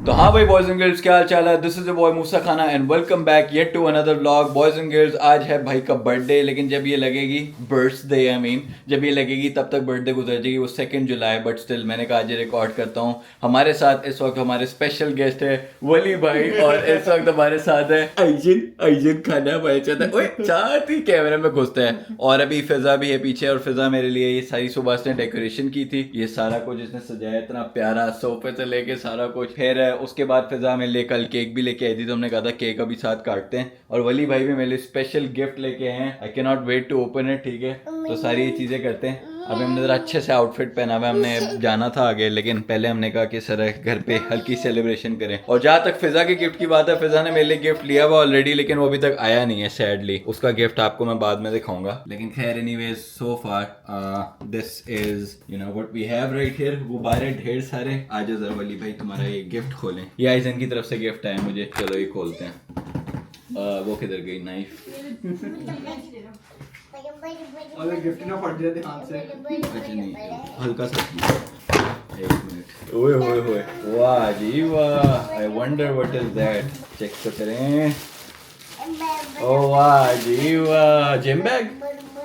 तो हाँ भाई बॉयज एंड गर्ल्स, क्या हाल चाल है? This is boy Musa Khana and welcome back yet to another vlog. Boys and girls, आज है भाई का बर्थडे, लेकिन जब ये लगेगी बर्थडे आई मीन जब ये लगेगी तब तक बर्थडे गुजर जाएगी, वो 2 जुलाई। बट स्टिल मैंने कहा आज रिकॉर्ड करता हूँ। हमारे साथ इस वक्त हमारे स्पेशल गेस्ट है वली भाई, और इस वक्त हमारे साथ है आइजन खाना भाई चाहता है। ओए साथ ही कैमरे में घुसते हैं। और अभी फिजा भी है पीछे, और फिजा मेरे लिए ये सारी सुबह ने डेकोरेशन की थी, ये सारा कुछ इसने सजाया, इतना प्यारा सोफे से लेके सारा कुछ। फिर उसके बाद फिजा मेरे लिए कल केक भी लेके आई थी, तो हमने कहा था केक अभी साथ काटते हैं। और वली भाई भी मेरे लिए स्पेशल गिफ्ट लेके आए हैं। I can not wait to open it. ठीक है, तो सारी ये चीजें करते हैं। अभी हमने जरा अच्छे से आउटफिट पहना हुआ है, हमने जाना था आगे, लेकिन पहले हमने कहा कि सर घर पे हल्की सेलिब्रेशन करें। और जहाँ तक फिजा के गिफ्ट की बात है, फिजा ने मेरे लिए गिफ्ट लिया हुआ ऑलरेडी, लेकिन वो अभी तक आया नहीं है सैडली। उसका गिफ्ट आपको मैं बाद में दिखाऊंगा। लेकिन खैर anyways so far this is you know what we have right here. गुब्बारे ढेर सारे। आज जरा वली भाई तुम्हारा ये गिफ्ट खोलें। ये आइजन की तरफ से गिफ्ट आया मुझे, चलो ये खोलते हैं। वो किधर गई नाइफ? अगर गिफ्ट ना फट जाए ध्यान से। अच्छा नहीं, हल्का सा। एक मिनट। ओए ओए ओए, वाह जी वाह। I wonder what is that. Check तो करें। ओ वाह जी वाह, जिम बैग।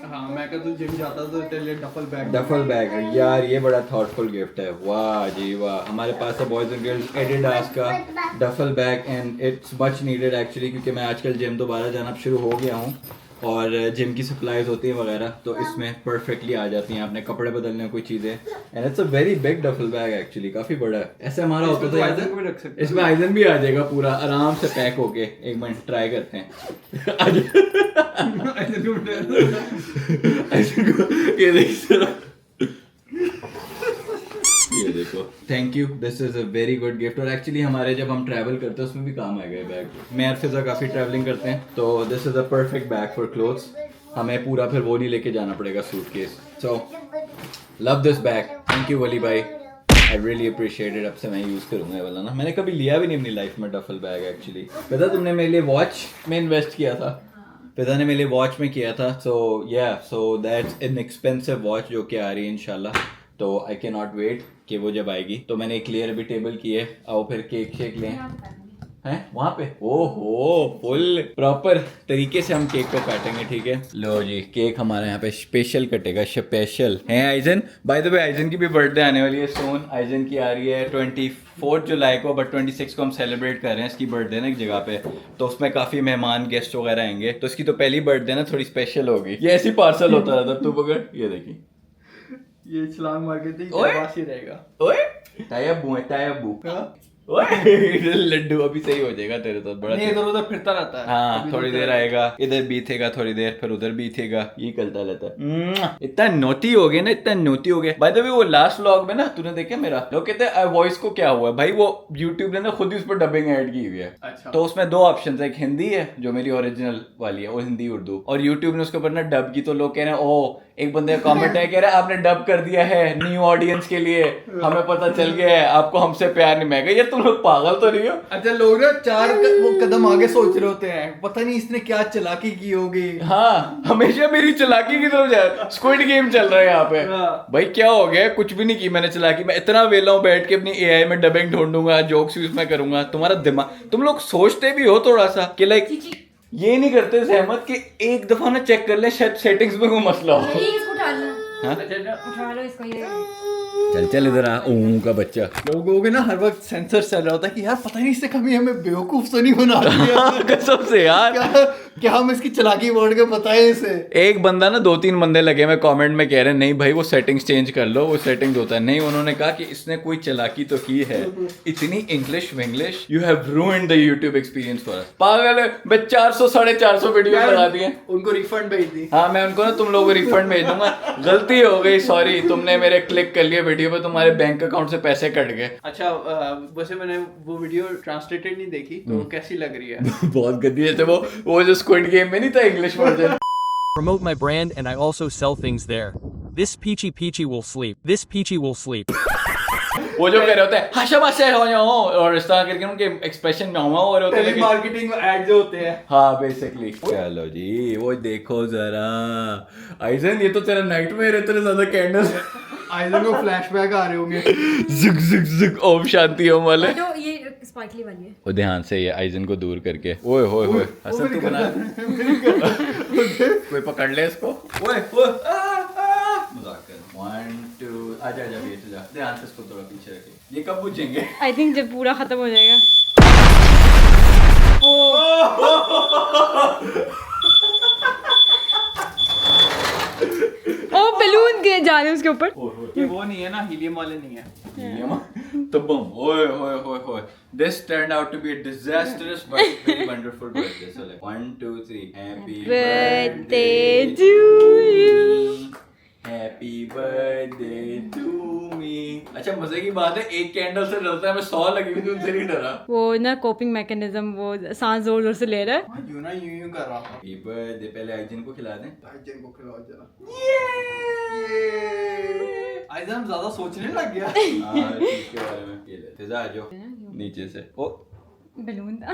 हाँ, मैं कल तो जिम जाता तो तेरे लिए डफल बैग यार, ये बड़ा थॉटफुल गिफ्ट है। वाह जी वाह। हमारे पास है बॉयज एंड गर्ल्स एडिडास का duffel bag, and it's much needed actually, क्योंकि मैं आजकल जिम दोबारा जाना शुरू हो गया हूँ, और जिम की सप्लाईज होती हैं वगैरह, तो इसमें परफेक्टली आ जाती हैं। आपने कपड़े बदलने कोई चीज़ें, and it's a very big duffel bag actually, काफ़ी बड़ा है। ऐसे हमारा होता था याद है? इसमें आइजन भी आ जाएगा पूरा आराम से पैक होके। एक मिनट ट्राई करते हैं। ये देखो, thank you, this is a very good gift. और एक्चुअली हमारे जब हम ट्रैवल करते हैं उसमें भी काम आएगा बैग। मैं और फिजा काफ़ी ट्रैवलिंग करते हैं, तो this is a perfect bag for clothes. हमें पूरा फिर वो नहीं लेके जाना पड़ेगा suitcase. So love this bag, thank you Wali भाई, आई रियली अप्रिशिएट इट। अब से मैं यूज़ करूँगा ये वाला ना। मैंने कभी लिया भी नहीं अपनी लाइफ में डफल बैग एक्चुअली। पता तुमने मेरे लिए वॉच में इन्वेस्ट किया था, पिता ने मेरे लिए वॉच में किया था। So that's an expensive watch जो कि आ रही है इंशाल्लाह। तो आई कैन नॉट वेट कि वो जब आएगी। तो मैंने एक लेयर भी टेबल की है। आओ फिर केक शेक लें हैं वहाँ पे। ओहो, फुल प्रॉपर तरीके से हम केक को काटेंगे। ठीक है, लो जी, केक हमारे यहाँ पे स्पेशल कटेगा, स्पेशल है eigen. By the way eigen की भी बर्थडे आने वाली है सोन। आइजन की आ रही है 24 जुलाई को, बट 26 को हम सेलिब्रेट कर रहे हैं इसकी बर्थडे ना एक जगह पे, तो उसमें काफी मेहमान गेस्ट वगैरह आएंगे। तो इसकी तो पहली बर्थडे ना थोड़ी स्पेशल होगी। ये ऐसी पार्सल होता रहता तू पकड़, ये देखी, ये छलांग मार के ही रहेगा। ओए तायब्बू है, तायब्बू। लड्डू अभी सही हो जाएगा तेरे साथ। बड़ा नहीं, इधर उधर फिरता रहता है। हाँ, थोड़ी देर आएगा, इधर बीतेगा थोड़ी देर, फिर उधर बीतेगा, ये करता रहता है। इतना नोटी हो गया ना, इतना नोटी हो गया। बाय द वे वो लास्ट व्लॉग में ना तूने देखा मेरा, लोग कहते हैं वॉइस को क्या हुआ भाई, वो यूट्यूब ने ना खुद ही उस पर डबिंग ऐड की हुई है। अच्छा। तो उसमें 2 ऑप्शन है, एक हिंदी है जो मेरी ओरिजिनल वाली है, वो हिंदी उर्दू, और यूट्यूब ने उसके ऊपर ना डब की। तो लोग कह रहे हैं ओ, एक बंदे का कमेंट है, कह रहे हैं आपने डब कर दिया है न्यू ऑडियंस के लिए, हमें पता चल गया है आपको हमसे प्यार नहीं। मैं यार तुम लोग पागल तो नहीं हो? अच्छा, लोग ना 4 वो कदम आगे सोच रहे होते हैं, पता नहीं इसने क्या चालाकी की होगी। हाँ, हमेशा मेरी चालाकी की तरफ जाए। स्क्विड गेम चल रहा है यहाँ पे। भाई क्या हो गया? कुछ भी नहीं की मैंने चालाकी। मैं इतना वेला हूँ, बैठ के अपनी एआई में डबिंग ढूंढूंगा, जोक्स यूज में करूंगा। तुम्हारा दिमाग, तुम लोग सोचते भी हो थोड़ा सा कि लाइक ये नहीं करते सहमत कि एक दफा ना चेक कर ले शायद सेटिंग्स में कोई मसला हो। हाँ? उठा लो इसको, ये चल इधर आ, ऊँ का बच्चा। लोगों के ना हर वक्त सेंसर चल रहा होता है कि यार पता नहीं इससे कभी हमें बेवकूफ तो नहीं बना दिया। कसम से यार, क्या हम इसकी चालाकी बोल के बताएं इसे। एक बंदा ना 2-3 बंदे लगे मैं कमेंट में कह रहे हैं नहीं भाई वो सेटिंग्स चेंज कर लो, वो सेटिंग्स होता है नहीं। उन्होंने कहा कि इसने कोई चालाकी तो की है। इतनी English Vinglish, you have ruined the YouTube experience for us. पागल है, मैं 400-450 वीडियो लगा दिए। उनको रिफंड भेज दी। हाँ, मैं उनको ना तुम लोगों को रिफंड भेज दूंगा। गलती हो गई, सॉरी। तुमने मेरे क्लिक कर लिया वीडियो पे, तुम्हारे बैंक अकाउंट से पैसे कट गए। अच्छा, वैसे मैंने वो वीडियो ट्रांसलेटेड नहीं देखी, तो कैसी लग रही है? बहुत गंदी है। वो जो स्क्विड गेम में नहीं था English version. Promote my brand and I also sell things there. This Peachy will sleep. This Peachy will sleep. वो जो कह रहे होते हैं हशा हो और इस तरह करके उनके एक्सप्रेशन में हो रहे होते हैं। मार्केटिंग में ऐड जो होते हैं। हाँ, बेसिकली। चलो जी, वो देखो जरा आइजन, ये तो तेरा नाइटमेयर है, तेरे ज्यादा कैंडल्स। आइजन को फ्लैशबैक आ रहे होंगे। जिक जिक जिक ओम शांति ओम वाले। जो ये स्पार्कली वाली है। वो ध्यान से ये आइजन को दूर करके, ओए होए होए हसन तू बना कोई पकड़ ले इसको, ओए ओए मजाक कर। 1 2 आजा आजा बेट जा, ध्यान से इसको थोड़ा पीछे रखे। ये कब बुझेंगे? आई थिंक जब पूरा खत्म हो जाएगा। ओ बैलून के जा रहे हैं उसके ऊपर। ये वो नहीं है ना, हीलियम वाले नहीं है। तो बम, ओए होए होए होए। This turned out to be a disastrous but very wonderful birthday. So like 1 2 3 happy Birthday to you. Happy birthday to me. अच्छा मजे की बात है, एक कैंडल से डरता है, मैं 100 लगी हुई थी उनसे नहीं डरा। वो ना कोपिंग मैकेनिज्म, वो सांस जोर जोर से ले रहा है। यूं ना यूं कर रहा था। Happy birthday, पहले आइजन को खिला दें। आइजन को खिलाओ जरा। आइजन ज्यादा सोचने लग गया। हाँ चीज के बारे में। ये ले फिजा आ जाओ नीचे से। ओ बैलून था।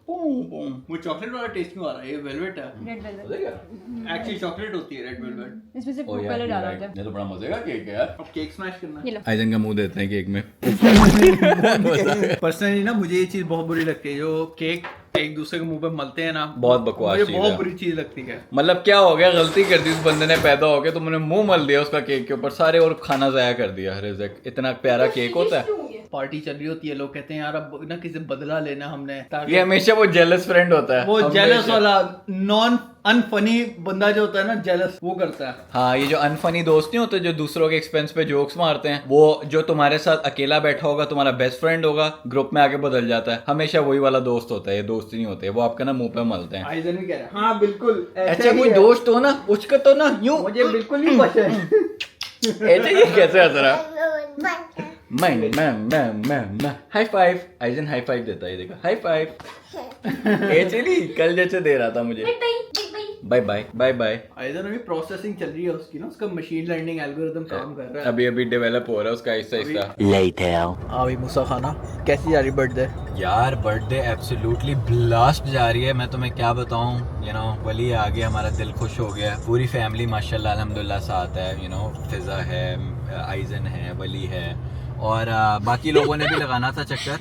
वो चॉकलेट वाला टेस्ट क्यों आ रहा है? ये वेलवेट है। Red velvet. मजे का? एक्चुअली चॉकलेट होती है रेड वेलवेट। इसमें से ओ फूड यार कलर डाला ये होता है। तो बड़ा मजे का केक है यार। अब केक स्मैश करना ये है। लो। आइजन का मुंह देते हैं केक में। पर्सनली ना मुझे ये चीज बहुत बुरी लगती है, जो केक एक दूसरे के मुंह पे मलते हैं ना, बहुत बकवास मुझे चीज बहुत है। बुरी चीज लगती है। मतलब क्या हो गया, गलती कर दी उस बंदे ने, पैदा हो गया तुमने मुंह मल दिया उसका केक के ऊपर, सारे और खाना जाया कर दिया। रिज़्क इतना प्यारा केक होता है। पार्टी चल रही होती है, लोग कहते हैं यार अब ना किसी बदला लेना हमने, ताकि ये हमेशा वो जेलस फ्रेंड होता है। वो हमेशा। जेलस वाला नॉन अनफनी बंदा जो होता है ना, जेलस वो करता है। हाँ ये जो अनफनी दोस्त नहीं होते जो दूसरों के एक्सपेंस पे जोक्स मारते हैं, वो जो तुम्हारे साथ अकेला बैठा होगा, तुम्हारा बेस्ट फ्रेंड होगा, ग्रुप में आके बदल जाता है, हमेशा वही वाला दोस्त होता है। ये दोस्त ही नहीं होते, वो आपका ना मुंह पे मलते हैं। आइजन भी कह रहा है हाँ बिल्कुल अच्छा कोई दोस्त हो ना उसका तो ना यूं मुझे बिल्कुल नहीं पसंद। ऐसे ये कैसे हंस रहा? मैं high five. Eigen high five देता है, ये देखो हाई फाइव। ऐसे नहीं, कल जैसे दे रहा था मुझे। Bye bye bye bye. आइजन अभी प्रोसेसिंग चल रही है उसकी ना, उसका मशीन लर्निंग एल्गोरिथम काम कर रहा है। अभी अभी डेवलप हो रहा है उसका आहिस्ता आहिस्ता। अभी मूसा खाना कैसी जा रही बर्थडे? यार बर्थडे एब्सोल्युटली ब्लास्ट जा रही है, मैं तुम्हें क्या बताऊं। यू नो वली आ गया, हमारा दिल खुश हो गया। पूरी फैमिली माशाल्लाह अल्हम्दुलिल्लाह साथ है। यू नो फिजा है, आइजन है, वली है और बाकी लोगों ने भी लगाना था चक्कर।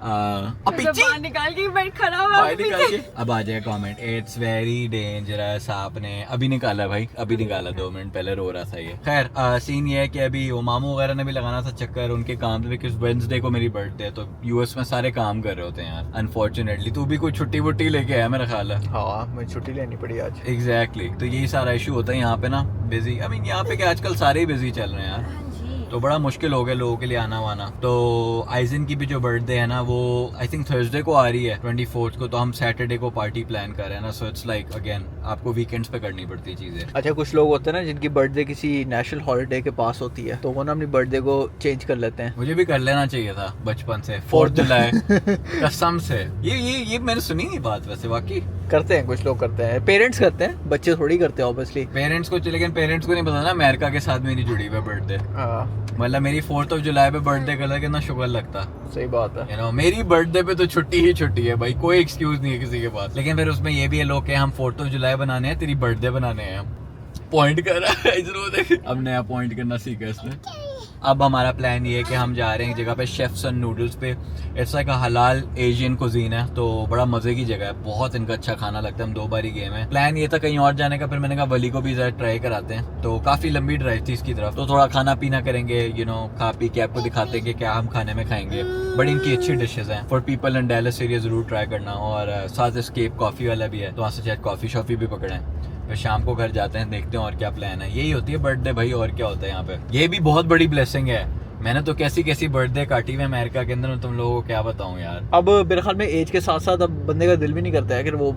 बाहर निकाल के बैठ खड़ा हुआ है पीछे। अब आ जाए कमेंट, इट्स वेरी डेंजरस। आपने अभी निकाला भाई, अभी निकाला 2 मिनट पहले रो रहा था ये। खैर सीन ये है कि अभी वो मामू वगैरह ने भी लगाना था चक्कर उनके काम पे, बिकॉज वेडनेसडे को मेरी बर्थडे है, तो यूएस में सारे काम कर रहे होते हैं यार अनफॉर्चुनेटली। तू भी कोई छुट्टी वुट्टी लेके आया मेरा ख्याल है। हाँ मुझे छुट्टी लेनी पड़ी आज। एग्जैक्टली तो यही सारा इशू होता है यहाँ पे ना, बिजी। आई मीन यहाँ पे क्या आजकल सारे ही बिजी चल रहे हैं यार, तो बड़ा मुश्किल हो गया लोगों के लिए आना वाना। तो आइजन की भी जो बर्थडे है ना, वो आई थिंक थर्सडे को आ रही है 24 को, तो हम सैटरडे को पार्टी प्लान कर रहे हैं ना। सो इट्स लाइक अगेन आपको वीकेंड्स पे करनी पड़ती है चीजें। अच्छा कुछ लोग होते हैं ना जिनकी बर्थडे किसी नेशनल हॉलिडे के पास होती है, तो वो ना अपनी बर्थडे को चेंज कर लेते हैं। मुझे भी कर लेना चाहिए था बचपन से, 4 जुलाई कसम से। ये मैंने सुनी नहीं बात, वैसे वाकई करते हैं, कुछ लोग करते हैं, पेरेंट्स करते हैं, बच्चे थोड़ी करते हैं ऑब्वियसली। पेरेंट्स को, लेकिन पेरेंट्स को नहीं पता ना अमेरिका के साथ मेरी जुड़ी हुई बर्थडे। मतलब मेरी 4 जुलाई पे बर्थडे कर कितना शुगर लगता। सही बात है। You know, मेरी बर्थडे पे तो छुट्टी ही छुट्टी है भाई, कोई एक्सक्यूज नहीं है किसी के पास। लेकिन फिर उसमें ये भी है लोग के हम 4 जुलाई बनाने हैं, तेरी बर्थडे बनाने हैं हम। पॉइंट कर रहा है देख, अब नया पॉइंट करना सीखा इसने। अब हमारा प्लान ये है कि हम जा रहे हैं एक जगह पे, शेफ्स एंड नूडल्स पे। इट्स लाइक हलाल एशियन कुजीन है, तो बड़ा मजे की जगह है, बहुत इनका अच्छा खाना लगता है। हम 2 बार ही गए हैं। प्लान ये था कहीं और जाने का, फिर मैंने कहा वली को भी जरा ट्राई कराते हैं। तो काफी लंबी ड्राइव थी इसकी तरफ, तो थोड़ा खाना पीना करेंगे, यू नो खा पी के आपको दिखाते हैं कि क्या हम खाने में खाएंगे। बड़ी इनकी अच्छी डिशेज हैं for people in Dallas area, जरूर ट्राई करना। और साथ एस्केप कॉफी वाला भी है, तो वहाँ से शायद कॉफी शॉफी भी पकड़े। फिर शाम को घर जाते हैं, देखते हैं और क्या प्लान है। यही होती है बर्थडे भाई, और क्या होता है यहाँ पे। ये भी बहुत बड़ी ब्लेसिंग है, मैंने तो कैसी कैसी बर्थडे काटी हुई अमेरिका के अंदर, तुम लोगों को क्या बताऊं यार। अब मेरे ख्याल में एज के साथ साथ अब बंदे का दिल भी नहीं करता है कि वो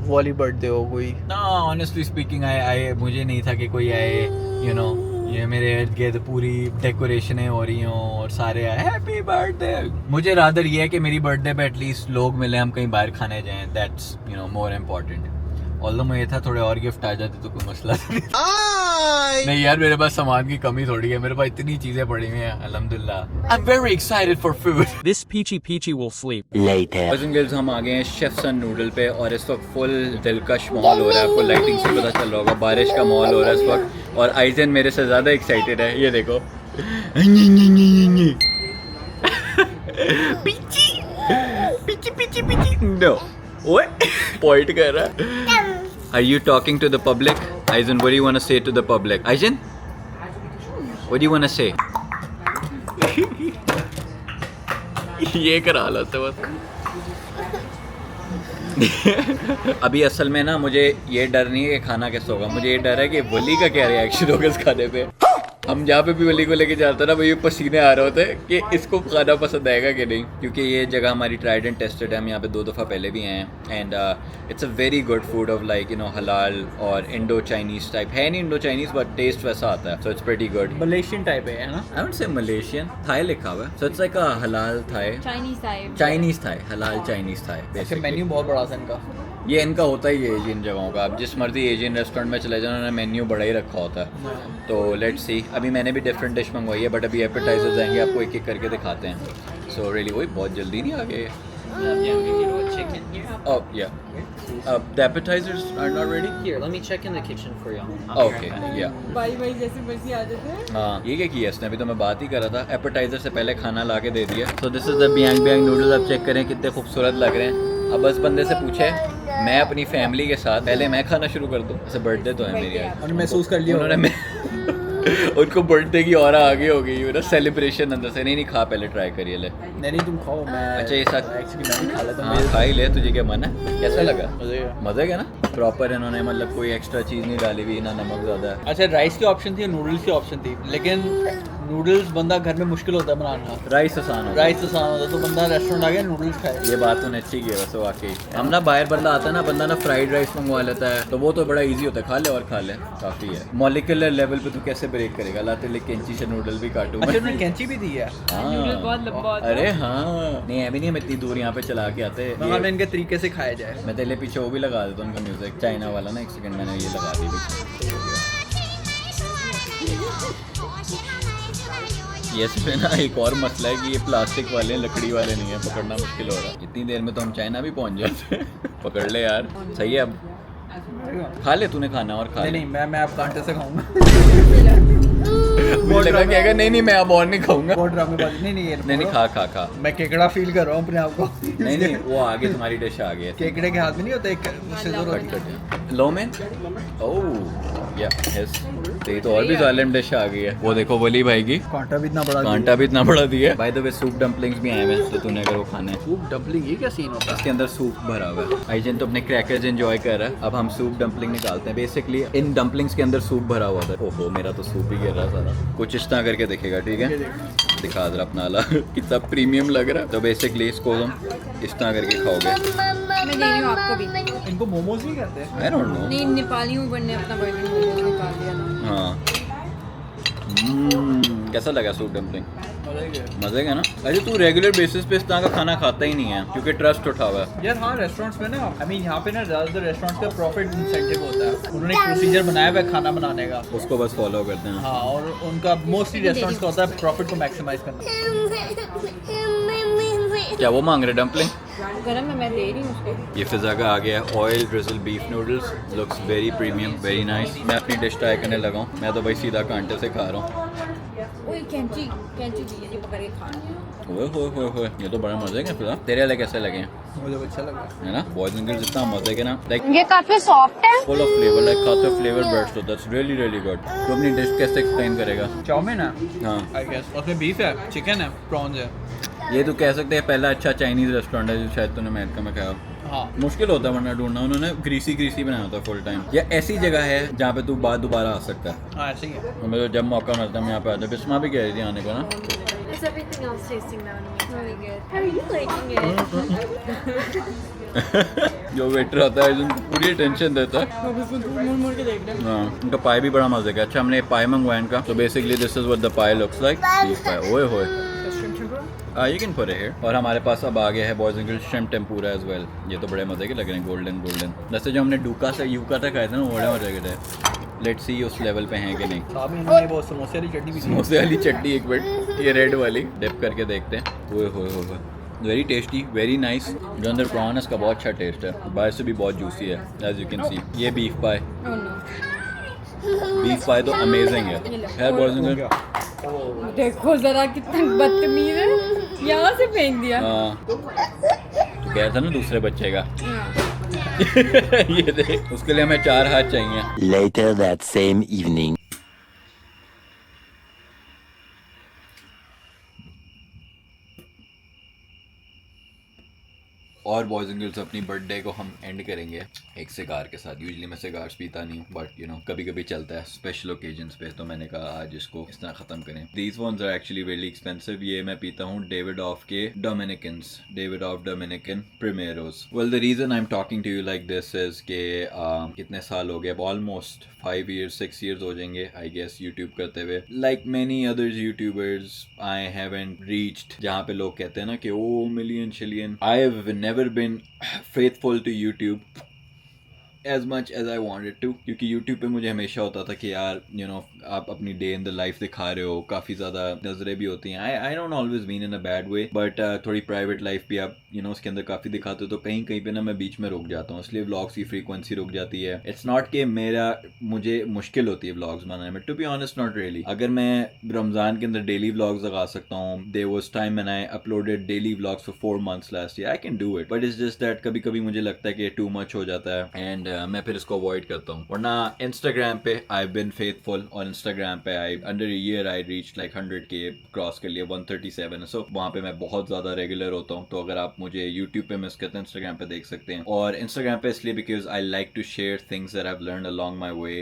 वाली बर्थडे हो कोई ना। ऑनेस्टली स्पीकिंग आए मुझे नहीं था कि कोई आए, यू नो ये मेरे इर्द गिर्द पूरी डेकोरेशनें हो रही हों और सारे आए हैप्पी बर्थडे। मुझे रादर ये है कि मेरी बर्थडे पे एटलीस्ट लोग मिले, हम कहीं बाहर खाने जाएं, that's you know more important. Although मुझे था थोड़े और गिफ्ट आ जाते तो कोई मसला नहीं यार, मेरे पास सामान की कमी थोड़ी है, मेरे पास इतनी चीजें पड़ी हुई हैं अल्हम्दुलिल्लाह। I'm very excited for food. This Peachy Peachy will sleep. Boys and girls, हम आ गए हैं शेफ्स एंड नूडल पे और इस वक्त फुल दिलकश माहौल हो रहा है। आपको लाइटिंग से पता चल रहा होगा, बारिश का माहौल हो रहा है इस वक्त। और आइजन मेरे से ज्यादा एक्साइटेड है, ये देखो। पीची पीछे पीछे नो ओए पॉइंट कर रहा है Are you talking to the public? Aizen, what do you want to say to the public? Aizen? What do you want to say? ये करा ला था बस अभी असल में ना मुझे ये डर नहीं है कि खाना कैसा होगा, मुझे ये डर है कि वली का क्या रिएक्शन होगा इस खाने पे। हम जहाँ पे भी वली को लेके जाते हैं ना भाई पसीने आ रहे होते हैं कि इसको खाना पसंद आएगा कि नहीं, क्योंकि ये जगह हमारी ट्राइड एंड टेस्टेड है। हम यहाँ पे 2 दफ़ा पहले भी आए हैं and it's a very good food of like you know हलाल और इंडो चाइनीज़ टाइप है, नहीं इंडो चाइनीज़ बट टेस्ट वैसा आता है, so it's pretty good. Malaysian type है ना? I would say Malaysian, Thai लिखा हुआ है, so it's like a halal Thai, Chinese Thai, halal Chinese Thai. Menu बहुत बड़ा था इनका। ये इनका होता ही है एशियन जगहों का, आप जिस मर्जी एशियन रेस्टोरेंट में चले जाओ उन्होंने मेन्यू बड़ा ही रखा होता है। तो लेट्स सी, अभी मैंने भी डिफरेंट डिश मंगवाई है बट अभी एपेटाइजर्स आएंगे, आपको एक एक करके दिखाते हैं। सो रियली वही बहुत जल्दी नहीं आ गए। Oh yeah. The appetizers are not ready. Here, let me check in the kitchen for you. Okay, yeah. भाई जैसे मर्जी आ जाते हैं। हाँ ये क्या किया इसने, अभी तो मैं बात ही कर रहा था। एपेटाइजर से पहले खाना ला के दे दिया। So this is the biang biang noodles, आप चेक करें कितने खूबसूरत लग रहे हैं। अब बस बंदे से पूछे मैं अपनी फैमिली के साथ पहले मैं खाना शुरू कर दूँ, ऐसे बर्थडे तो है मेरी आज, उन्होंने महसूस कर लिया उन्होंने उनको बर्थडे की और आगे हो गई ना सेलिब्रेशन अंदर से। नहीं खा पहले ट्राई करिए ले। नहीं तुम खाओ, मैं अच्छा ये साथ एक्चुअली मैं नहीं खा लेता। हाँ खा ही ले, तुझे क्या मन है? कैसा लगा? मजे मज़े का ना, प्रॉपर इन्होंने मतलब कोई एक्स्ट्रा चीज़ नहीं डाली हुई, ना नमक ज़्यादा है। अच्छा राइस की ऑप्शन थी, नूडल्स की ऑप्शन थी, लेकिन नूडल्स बंदा घर में मुश्किल होता है बनाना, राइस आसान हो, राइस आसान होता है, तो बंदा रेस्टोरेंट आ गया नूडल्स खाए। ये बात तूने अच्छी की है वैसे वाकई। हम ना बाहर बंदा आता है ना, बंदा ना फ्राइड राइस मंगवा लेता है तो वो तो बड़ा इजी होता है, खा ले और खा ले, काफ़ी है। मॉलिक्यूलर लेवल पे तू कैसे ब्रेक करेगा? लाते ले कैंची से नूडल भी काटूँ। अच्छा उन्होंने कैंची भी दी है? नूडल बहुत लंबा होता है। अरे हाँ, नहीं अभी नहीं हम इतनी दूर यहाँ पे चला के आते हैं। मगर इनके तरीके से खाया जाए। मैं तेरे पीछे वो भी लगा देता हूँ उनका म्यूजिक, चाइना वाला ना, एक सेकंड मैंने ये लगा दी पीछे। ये इसमें ना एक और मसला है कि ये प्लास्टिक वाले लकड़ी वाले नहीं है, पकड़ना मुश्किल हो रहा है। इतनी देर में तो हम चाइना भी पहुंच जाते हैं। पकड़ ले यार, सही है। अब खा ले, तूने खाना और खा ले। नहीं मैं आप कांटे से खाऊंगा। मुझे लगा कहेगा नहीं मैं अब और नहीं खाऊंगा। बहुत ड्रामेबाजी। नहीं खा मैं केकड़ा फील कर रहा हूँ अपने आप को। नहीं वो आगे तुम्हारी डिश आ गई है। केकड़े के हाथ में नहीं होता एक सिजर कट लो मैन। ओह या यस, ये तो और भी जालिम डिश आ गई है। वो देखो वली भाई की कांटा भी इतना बड़ा दिया है। By the way soup dumplings भी आए हैं, तो तूने अगर वो खाना है। सूप डम्पलिंग ये क्या सीन होता है? इसके अंदर सूप भरा हुआ है। आइजन तो अपने क्रैकर्स एंजॉय कर रहा है, अब हम सूप डम्पलिंग निकालते हैं। बेसिकली इन डम्पलिंग्स के अंदर सूप भरा हुआ था। ओहो मेरा तो सूप ही गिर रहा सारा। कुछ इस तरह करके दिखेगा, ठीक है दिखा दे अपना वाला कितना प्रीमियम लग रहा है। तो बेसिकली इसको हम इस तरह करके खाओगे। मैं दे रही हूँ आपको भी। इनको मोमोज नहीं कहते? I don't know. नहीं नेपाली हूँ, ने अपना बर्तन मोमोज निकाल दिया था। हाँ कैसा लगा सूप डम्पलिंग? मजे का ना। अरे तू रेगुलर बेसिस पे इस तरह का खाना खाता ही नहीं है क्योंकि ट्रस्ट उठा हुआ है यार। हाँ रेस्टोरेंट्स में ना, आई मीन यहाँ पे ना ज़्यादातर रेस्टोरेंट्स का प्रॉफिट इंसेंटिव होता है। उन्होंने एक प्रोसीजर बनाया हुआ है खाना बनाने का, उसको बस फॉलो करते हैं। हाँ, और उनका मोस्टली रेस्टोरेंट्स का होता है प्रॉफिट को मैक्सिमाइज करना। क्या वो मांग रहे डम्पलिंग? गरम है, मैं दे रही हूँ उसको। ये फिजा का आ गया है oil drizzle beef noodles, looks very premium, very nice. मैं अपनी डिश ट्राई करने लगा हूँ। मैं तो भाई सीधा कांटे से खा रहा हूँ। ओए कैंची दी है, पकड़ के खाना। ओए ये तो बड़ा मजे के फिजा। तेरे वाले कैसे लगे हैं? मुझे अच्छा लगा है ना, बॉयज एंड गर्ल्स इतना मजे के ना, लाइक ये काफी सॉफ्ट है, फुल ऑफ फ्लेवर, लाइक खाते फ्लेवर बर्स्ट होता है। It's really really good. तो अपनी डिश कैसे एक्सप्लेन करेगा? चाउमीन है हाँ आई गेस, उसमें बीफ है, चिकन है, प्रॉन्स है। ये तो कह सकते हैं पहला अच्छा चाइनीज़ रेस्टोरेंट है जो शायद तूने अमेरिका में खाया। हाँ मुश्किल होता है वरना ढूंढना, उन्होंने ग्रीसी बनाया होता है फुल टाइम। या ऐसी जगह है जहाँ पे तू बाद दोबारा आ सकता है। हाँ ऐसे ही है। तो मेरे जब मौका मिलता है मैं यहाँ पे आता। बिस्मा भी कह रही थी आने को ना। Is everything else tasting now? Really good. How are you liking it? जो वेटर आता है पूरी टेंशन देता है। मुड़ के देख रहे हैं। हाँ उनका पाई भी बड़ा मजे का। अच्छा हमने पाई मंगवाया इनका। तो basically this is what the pie looks like. Beef pie. ओए होए you can put it here. और हमारे पास अब आ गया है boys and girls shrimp tempura as well. ये तो बड़े मजे के लग रहे हैं, गोल्डन जैसे जो हमने डूका से यूका तक खाए थे ना, वो बड़े मजे के थे। लेट्स सी उस लेवल पे हैं कि नहीं। साहब इन्होंने वो समोसे वाली चटनी भी दी। समोसे वाली चटनी एक मिनट, ये रेड वाली डिप करके देखते हैं। ओए होए वेरी टेस्टी, वेरी नाइस। जो अंदर प्रॉन है इसका बहुत अच्छा टेस्ट है, बाहर से भी बहुत जूसी है एज यू कैन सी। ये बीफ पाई, बीफ पाई तो अमेजिंग है बॉयज एंड गर्ल्स। देखो जरा कितना बदतमीज है, यहाँ से फेंक दिया। हाँ गया था ना दूसरे बच्चे का ये देख, उसके लिए हमें 4 हाथ चाहिए। Later that same evening. और बॉयज एंड गर्ल्स, अपनी बर्थडे को हम एंड करेंगे एक सिगार के साथ। यूजुअली मैं सिगार्स पीता नहीं हूँ, बट यू नो कभी कभी चलता है स्पेशल ओकेजन्स पे, तो मैंने कहा आज इसको इस तरह ख़त्म करें। These ones are actually very expensive. ये मैं पीता हूँ डेविड ऑफ के Dominicans, Davidoff Dominican primeros. Well the reason I am talking to you like this is के कितने साल हो गए, ऑलमोस्ट 5 years 6 years हो जाएंगे आई गेस यूट्यूब करते हुए। Like many others YouTubers I haven't reached जहाँ पे लोग कहते हैं ना कि oh million shillion. I have never been faithful to YouTube as much as I wanted to, क्योंकि YouTube पे मुझे हमेशा होता था कि यार you know आप अपनी डे इन द लाइफ दिखा रहे हो, काफ़ी ज़्यादा नज़रें भी होती हैं। I don't always mean in a bad way, but थोड़ी प्राइवेट लाइफ भी आप you know उसके अंदर काफ़ी दिखाते हो, तो कहीं कहीं पे ना मैं बीच में रुक जाता हूँ, इसलिए व्लॉग्स की फ्रीक्वेंसी रुक जाती है। इट्स नॉट कि मुझे मुश्किल होती है व्लॉग्स बनाने में, to be honest not really. अगर मैं रमज़ान के अंदर डेली व्लॉग्स लगा सकता हूँ, there was time when I uploaded daily vlogs for 4 months last year, I can do it, but it's just that कभी कभी मुझे लगता है कि टू मच हो जाता है एंड मैं फिर इसको अवॉइड करता हूँ। वरना इंस्टाग्राम पे आई बिन फेथफुल, और इंस्टाग्राम पे I under a year I reach like 100K cross कर लिया, 137। सो वहाँ पे मैं बहुत ज़्यादा रेगुलर होता हूँ। तो अगर आप मुझे यूट्यूब पे मिस करते हैं, इंस्टाग्राम पे देख सकते हैं। और इंस्टाग्राम पे इसलिए because I like to share things that I have learned along my way.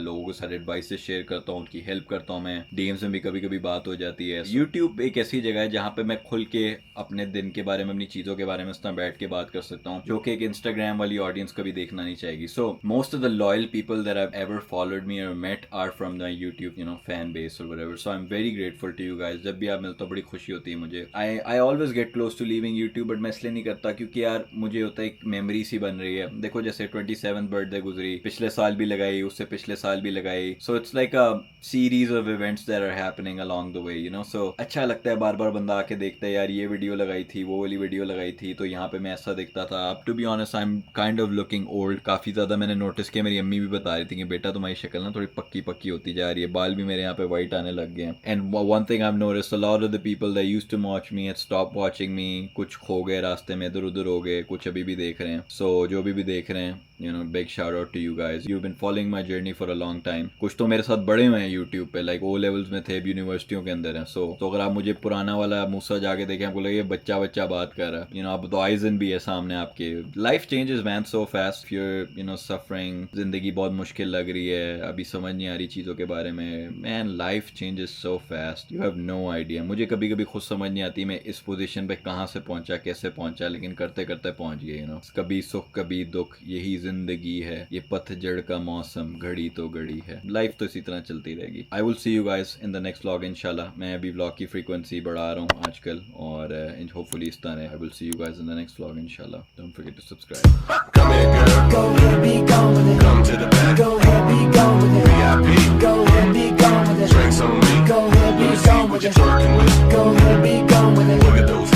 लोगों के साथ एडवाइसेस शेयर करता हूँ, उनकी हेल्प करता हूँ मैं, डीएम्स में भी कभी कभी बात हो जाती है। यूट्यूब एक ऐसी जगह है जहाँ पे मैं खुल के अपने दिन के बारे में, अपनी चीज़ों के बारे में इस तरह बैठ के बात कर सकता हूँ, जो कि एक इंस्टाग्राम वाली ऑडियंस कभी देखना नहीं चाहेगी। So most of the loyal people that I've ever followed me or met are from the YouTube, you know, fan base or whatever. So I'm very grateful to you guys. जब भी आप मिलते हो बड़ी खुशी होती है मुझे। I always get close to leaving YouTube, but मैं इसलिए नहीं करता क्योंकि यार मुझे होता है एक मेमोरी सी बन रही है। देखो जैसे 27th बर्थडे गुजरी, पिछले साल भी लगाई, उससे पिछले साल भी लगाई। So it's like a series of events that are happening along the way, you know. So अच्छा लगता है, बार बार बंदा आके देखता है यार ये वीडियो लगाई थी, वो वाली वीडियो लगाई थी, तो यहाँ पे मैं ऐसा दिखता था। अब to be honest I'm kind of looking old। काफ़ी ज़्यादा मैंने नोटिस किया, मेरी अम्मी भी बता रही थी कि बेटा तुम्हारी शक्ल ना थोड़ी पक्की पक्की होती जा रही है, बाल भी मेरे यहाँ पे वाइट आने लग गए हैं। And one thing I have noticed, a lot of the people that used to watch me had stopped watching me. कुछ खो गए रास्ते में, इधर उधर हो गए, कुछ अभी भी देख रहे हैं। सो जो भी देख रहे हैं, you know, big shout out to you guys. You've been following my journey for a long time. कुछ तो मेरे साथ बड़े हुए हैं YouTube पे, like O levels में थे, अब यूनिवर्सिटियों के अंदर हैं। तो अगर आप मुझे पुराना वाला मूसा जाके देखें, आपको लगे बच्चा बात कर रहा है, you know, अब तो आइजन भी है सामने आपके। Life changes man so fast. You're you know suffering, जिंदगी बहुत मुश्किल लग रही है, अभी समझ नहीं आ रही चीज़ों के बारे में। Man, life changes so fast. You have no idea. मुझे कभी कभी खुद समझ नहीं आती मैं इस पोजीशन पे कहाँ से पहुँचा, कैसे पहुँचा, लेकिन करते करते पहुँच गए। you know, कभी सुख कभी दुख, यही जिंदगी है, ये पतझड़ का मौसम, घड़ी तो घड़ी है। लाइफ तो इसी तरह चलती रहेगी। आई will see you guys in the next vlog इंशाल्लाह। मैं अभी व्लॉग की फ्रीक्वेंसी बढ़ा रहा हूँ आजकल, और होपफुली इस तरह। I will see you guys in the next vlog इंशाल्लाह। Don't forget to subscribe. Come here, girl. Go ahead, be gone with it. Come to the back. Go ahead, be gone with it. VIP. Go ahead, be gone with it. Drinks on me. Go ahead, be gone with it. What you twerking with? Go ahead, be gone with it. Look at those